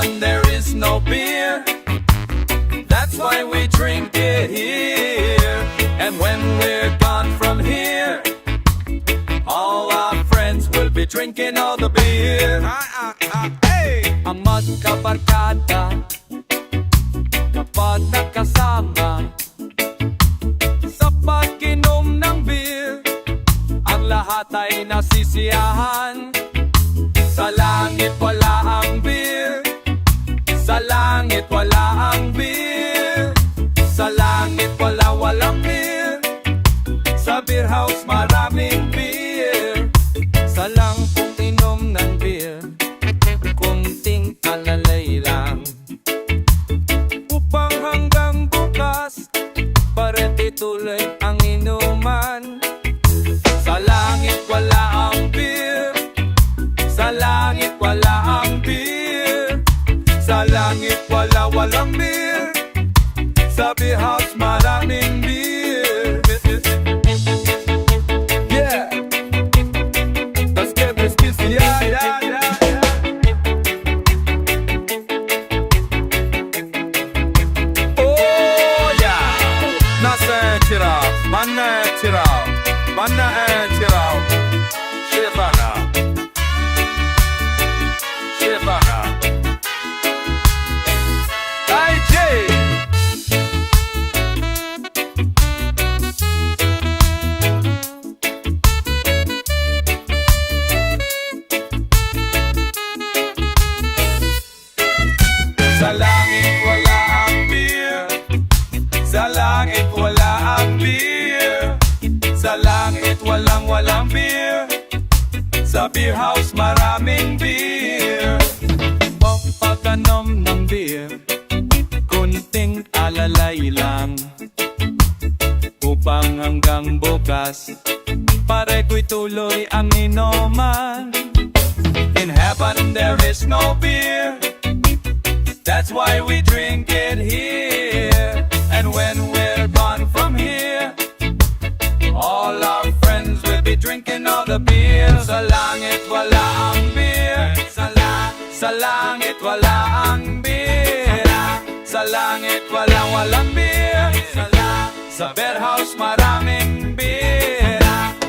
heaven there is no beer. That's why we drink it here. And when we're gone from here, all our friends will be drinking all the beer. Hey! Ang magkabarkada kapag nakasama sa pag-inom ng beer, ang lahat ay nasisiyahan. Sa langit wala ang beer, sa langit wala ang beer, sa langit walang beer, sa beer house maraming beer. Sa lang kung inom ng beer, kunting alalay lang, upang hanggang bukas paret ituloy ang inuman. Sa langit wala ang beer, sa langit wala ang beer, sa langit walang beer, sa beer house maraming beer. Yeah, let's get this busy, yeah. Oh yeah, manna tiraw, shefana. Sa langit wala ang beer, sa langit wala ang beer, sa langit walang beer, sa beer house maraming beer. Pagkanom ng beer, kunting alalay lang, upang hanggang bukas pare ko'y tuloy ang inuman. In heaven there is no beer, that's why we drink it here. And when we're gone from here, all our friends will be drinking all the beer. Sa langit wala ang beer, sa langit wala ang beer, sa langit walang beer, sa beer house maraming beer.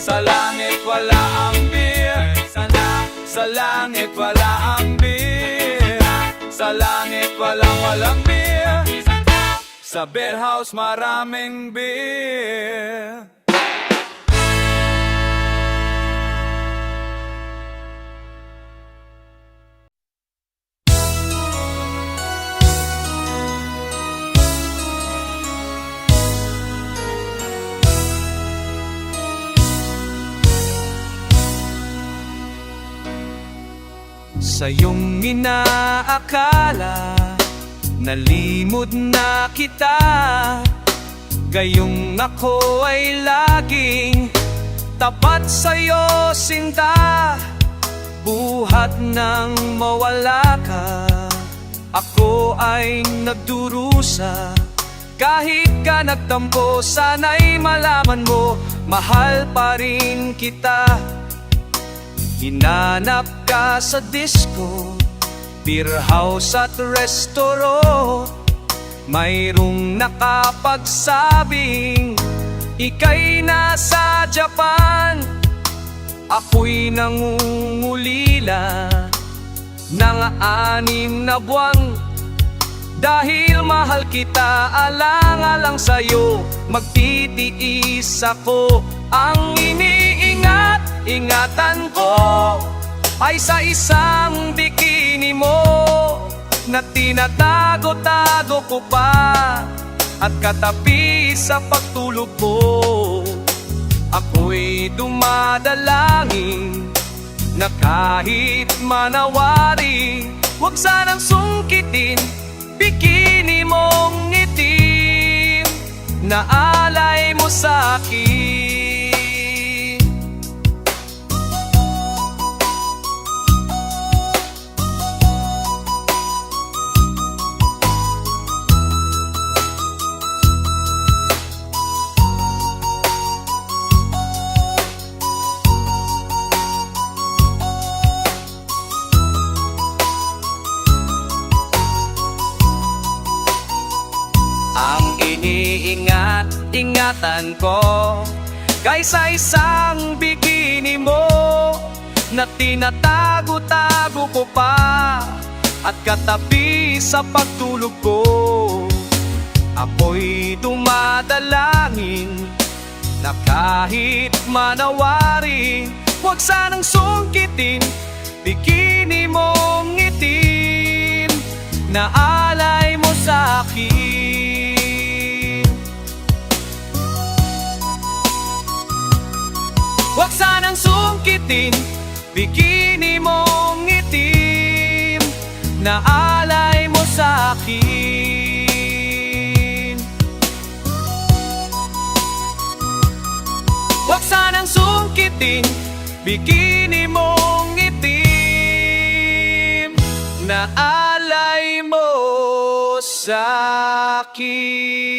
Sa langit wala ang beer, sa langit wala ang beer, sa langit walang beer, sa beer house maraming beer. Sa iyong inaakala, nalimot na kita, gayong ako ay laging tapat sa'yo sinta. Buhat nang mawala ka, ako ay nagdurusa. Kahit ka nagtampo, sana'y malaman mo, mahal pa rin kita. Hinanap ka sa disco, beer house at restoro, mayroong nakapagsabing ika'y nasa Japan. Ako'y nangungulila ng 6 na buwan, dahil mahal kita, alang-alang sa'yo magtitiis ako. Ang iniingatan ko ay sa isang bikini mo na tinatago-tago ko pa, at katabi sa pagtulog ko ako'y dumadalangin na kahit manawari, huwag sanang sungkitin bikini mong itim na alay mo sa'kin. iniingat-ingatan ko kaysa isang bikini mo na tinatago-tago ko pa at katabi sa pagtulog ko. Ako'y dumadalangin na kahit manawarin, huwag sanang sungkitin bikini mong itim na alay mo sa akin. Huwag sanang sungkitin bikini mong itim na alay mo sa akin. Huwag sanang sungkitin bikini mong itim na alay mo sa akin.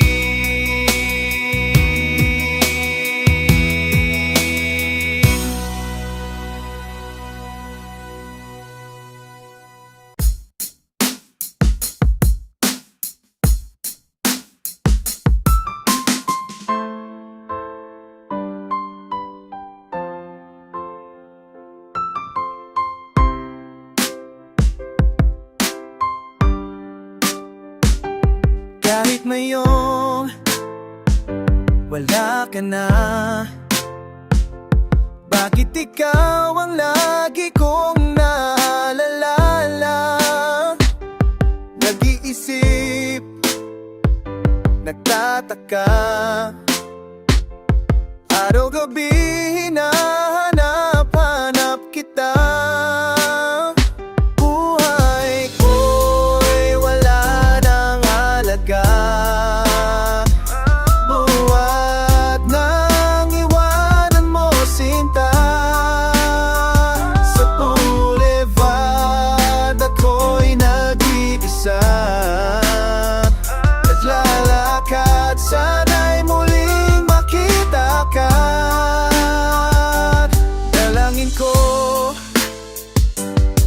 Kahit ngayong wala ka na, bakit ikaw ang lagi kong naalala? Nag-iisip, nagtataka, araw-gabi hinahanap-hanap kita. Buhay ko'y wala nang halaga, buwat nang iwanan mo sinta. Sa boulevard ako'y nag-iisa, naglalakad, sana'y muling makita ka. Dalangin ko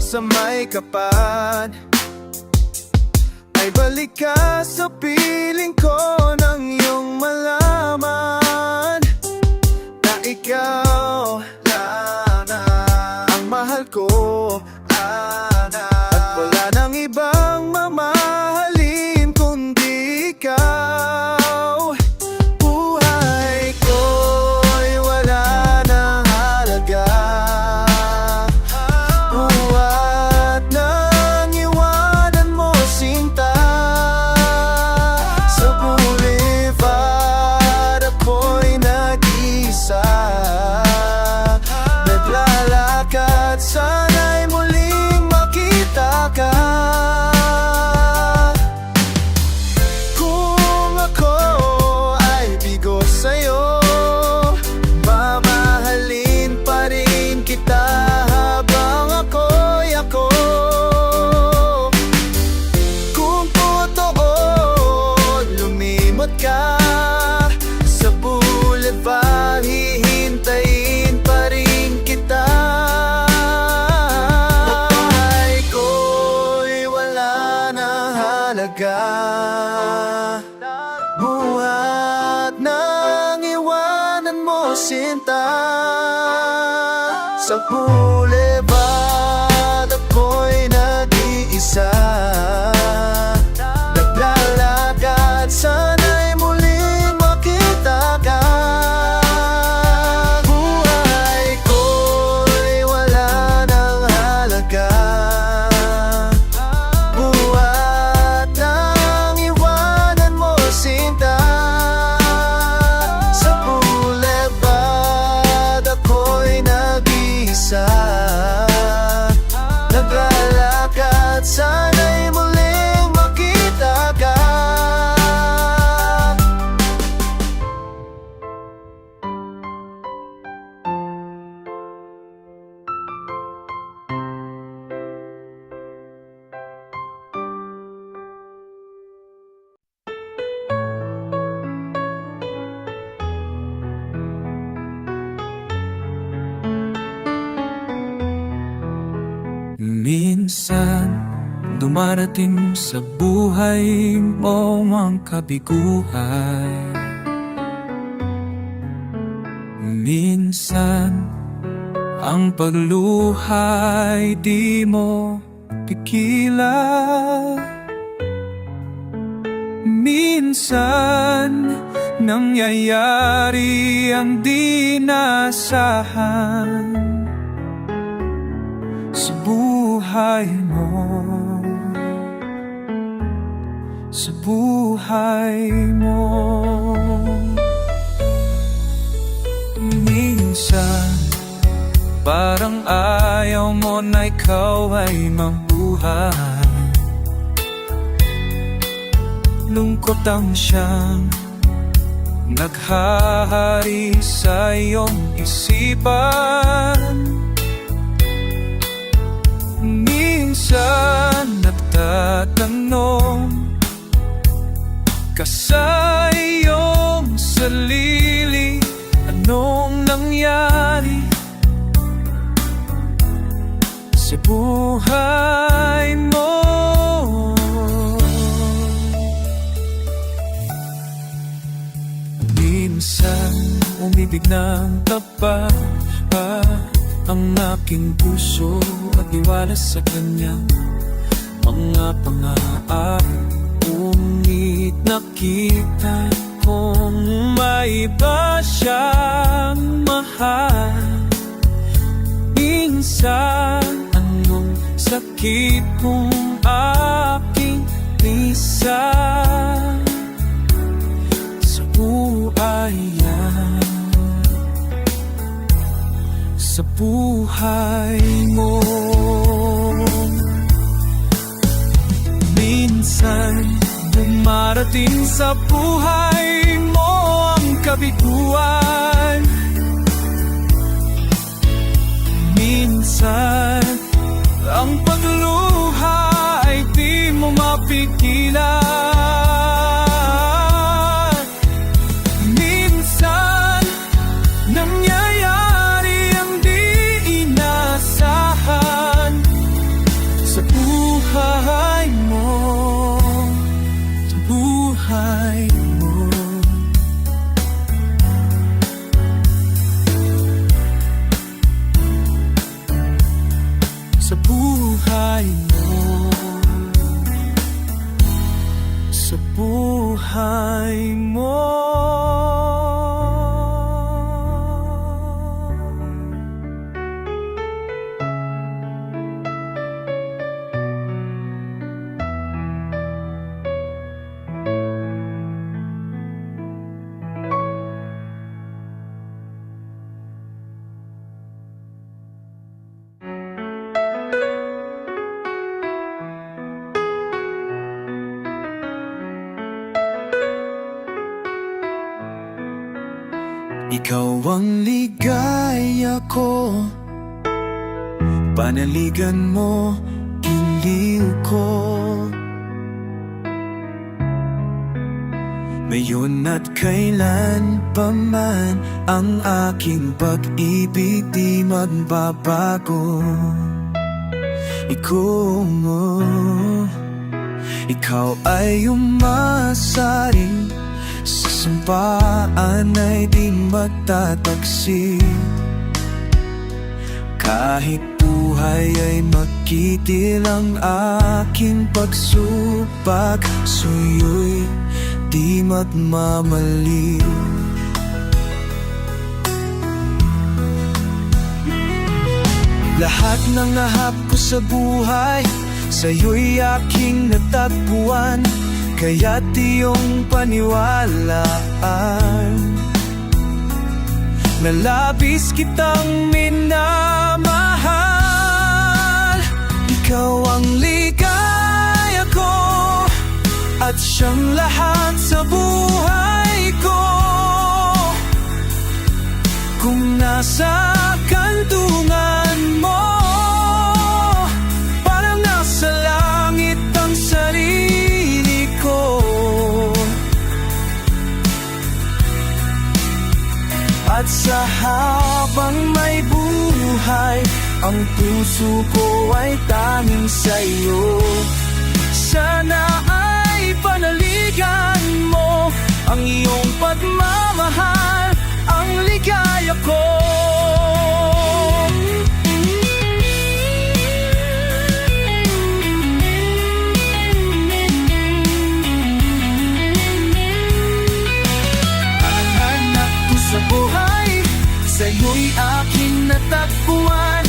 sa may kapal ay balik ka sa piling ko nang iyong malaman na ikaw lang ang mahal ko, Ana. At wala nang ibang mamahalin kundi ikaw. Buhay ko'y wala nang halaga, buwat nang iwanan mo sinta. Sa boulevard ako'y nag-isa, naglalakad, sana'y muling makita ka. Kung ako ay bigo sa'yo, mamahalin pa rin kita habang ako'y ako. Kung totoo lumimot ka sa boulevard, hihintayin pa rin kita. Buhay ko'y wala nang halaga, buhat nang iwanan mo sinta. Sa boulevard ako'y nag-iisa, naglalakad, sana'y muling makita ka. Buhay ko'y wala nang halaga, buhat nang iwanan mo sinta. Sa boulevard ako'y nag-iisa, naglalakad, sana'y muling makita ka. Minsan dumarating sa buhay mo ang kabiguan. Minsan, ang pagluhay di mo pigilan. Minsan, nangyayari ang di naasahan sa buhay mo, sa buhay mo. Minsan, parang ayaw mo na ikaw ay mabuhay. Lungkot ang siyang naghahari sa iyong isipan. Minsan nagtatanong ka sa iyong sarili, anong nangyari sa buhay mo? Minsan umibig ng tapat ang aking puso at iwala sa kanya mga pangarap. Ngunit nakita kong may iba siyang mahal. Minsan anong sakit kung aking isa sa buhay yan, sa buhay mo. Minsan dumarating sa buhay mo ang kabiguan. Minsan ang pagluha ay di mo mapigilan. Minsan nangyayari ang di inasahan sa buhay mo, sa buhay mo. Sa buhay mo, sa buhay mo. Ikaw ang ligaya ko, panaligan mo, giliw ko. Ngayon at kailan pa man ang aking pag-ibig di magbabago. Ikaw ay umasaring sa sumpaan ay di magtataksi. Kahit buhay ay magkitil ang aking pagsubak, sa'yo'y di magmamaliw. Lahat ng nahap ko sa buhay, sa'yo'y aking natagpuan. Kaya't iyong paniwalaan na labis kitang minamahal. Ikaw ang ligaya ko at siyang lahat sa buhay ko. Kung nasa kantungan mo, parang nasa langit ang sarili ko. At sa habang may buhay, ang puso ko ay tanging sa'yo. takbuhan.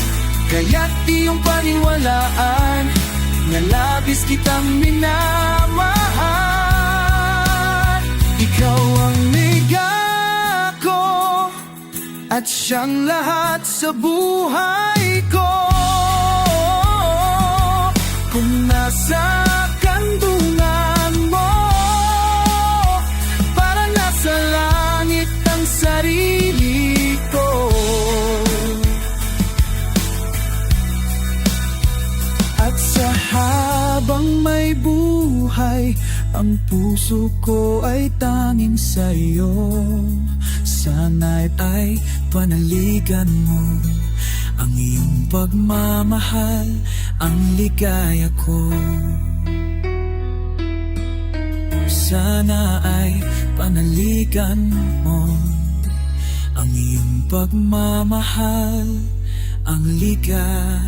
Kaya't iyong paniwalaan na labis kitang minamahal. Ikaw ang ligako at siyang lahat sa buhay ko. Kung nasa kandungan mo, para nasa langit ang sarili ko. At sa habang may buhay, ang puso ko ay tanging sa'yo. Sana'y ay panaligan mo ang iyong pagmamahal, ang ligaya ko. Sana ay panaligan mo ang iyong pagmamahal, ang ligaya.